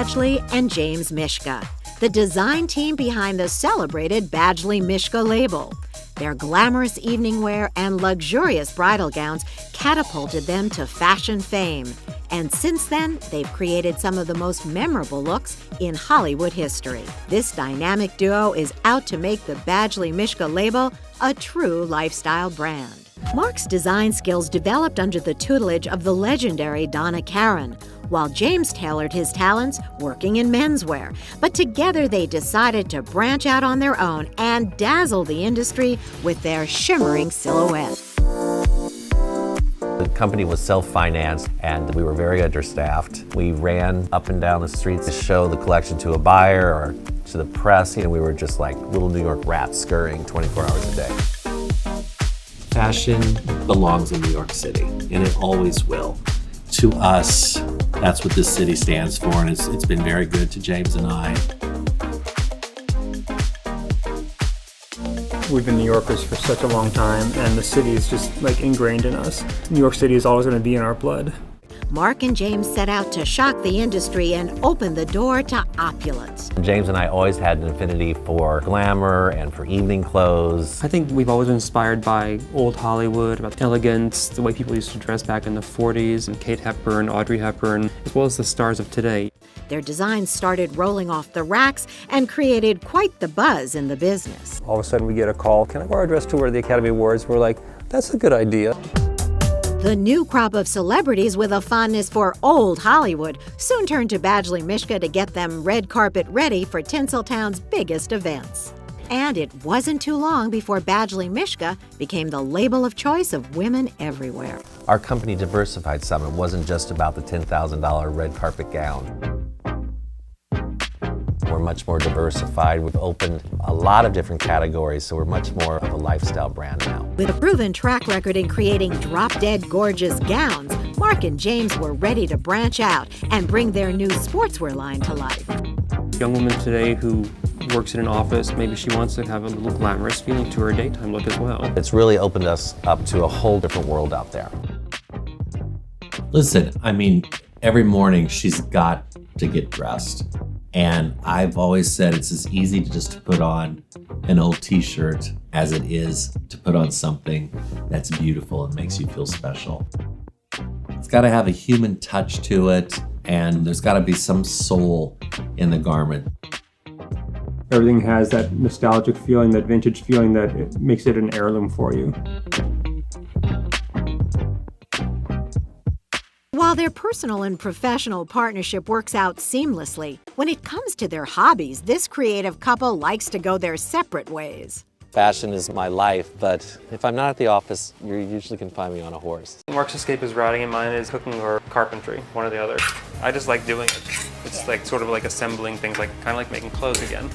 Badgley and James Mischka, the design team behind the celebrated Badgley Mischka label. Their glamorous evening wear and luxurious bridal gowns catapulted them to fashion fame. And since then, they've created some of the most memorable looks in Hollywood history. This dynamic duo is out to make the Badgley Mischka label a true lifestyle brand. Mark's design skills developed under the tutelage of the legendary Donna Karan, while James tailored his talents working in menswear. But together they decided to branch out on their own and dazzle the industry with their shimmering silhouette. The company was self-financed and we were very understaffed. We ran up and down the streets to show the collection to a buyer or to the press. We were just like little New York rats scurrying 24 hours a day. Fashion belongs in New York City, and it always will. To us, that's what this city stands for, and it's been very good to James and I. We've been New Yorkers for such a long time, and the city is just ingrained in us. New York City is always going to be in our blood. Mark and James set out to shock the industry and open the door to opulence. James and I always had an affinity for glamour and for evening clothes. I think we've always been inspired by old Hollywood, about elegance, the way people used to dress back in the 40s, and Kate Hepburn, Audrey Hepburn, as well as the stars of today. Their designs started rolling off the racks and created quite the buzz in the business. All of a sudden we get a call, can I wear a dress to wear the Academy Awards? We're like, that's a good idea. The new crop of celebrities with a fondness for old Hollywood soon turned to Badgley Mischka to get them red carpet ready for Tinseltown's biggest events. And it wasn't too long before Badgley Mischka became the label of choice of women everywhere. Our company diversified some. It wasn't just about the $10,000 red carpet gown. We're much more diversified. We've opened a lot of different categories, so we're much more of a lifestyle brand now. With a proven track record in creating drop-dead gorgeous gowns, Mark and James were ready to branch out and bring their new sportswear line to life. Young woman today who works in an office, maybe she wants to have a little glamorous feeling to her daytime look as well. It's really opened us up to a whole different world out there. Listen, every morning she's got to get dressed. And I've always said it's as easy to just put on an old t-shirt as it is to put on something that's beautiful and makes you feel special. It's got to have a human touch to it, and there's got to be some soul in the garment. Everything has that nostalgic feeling, that vintage feeling that it makes it an heirloom for you. While their personal and professional partnership works out seamlessly, when it comes to their hobbies, this creative couple likes to go their separate ways. Fashion is my life, but if I'm not at the office, you usually can find me on a horse. Mark's escape is riding and mine is cooking or carpentry, one or the other. I just like doing it. It's sort of like assembling things, kind of like making clothes again.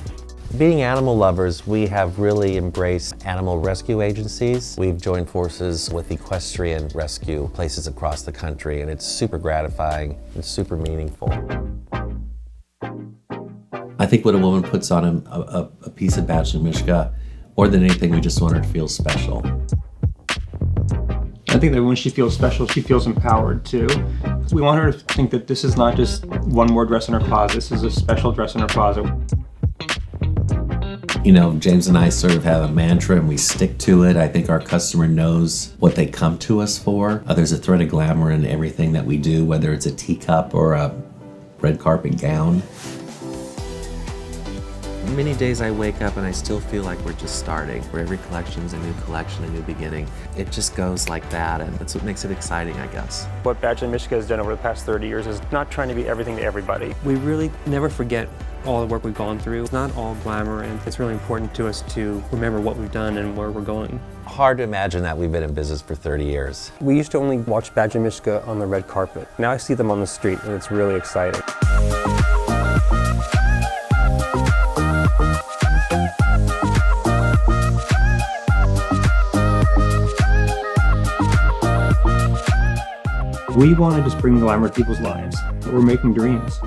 Being animal lovers, we have really embraced animal rescue agencies. We've joined forces with equestrian rescue places across the country, and it's super gratifying and super meaningful. I think when a woman puts on a piece of Badgley Mischka, more than anything, we just want her to feel special. I think that when she feels special, she feels empowered too. We want her to think that this is not just one more dress in her closet, this is a special dress in her closet. James and I sort of have a mantra and we stick to it. I think our customer knows what they come to us for. There's a thread of glamour in everything that we do, whether it's a teacup or a red carpet gown. Many days I wake up and I still feel like we're just starting, where every collection's a new collection, a new beginning. It just goes like that, and that's what makes it exciting, I guess. What Badgley Mischka has done over the past 30 years is not trying to be everything to everybody. We really never forget all the work we've gone through. It's not all glamour, and it's really important to us to remember what we've done and where we're going. Hard to imagine that we've been in business for 30 years. We used to only watch Badgley Mischka on the red carpet. Now I see them on the street, and it's really exciting. We want to just bring glamour to people's lives. We're making dreams.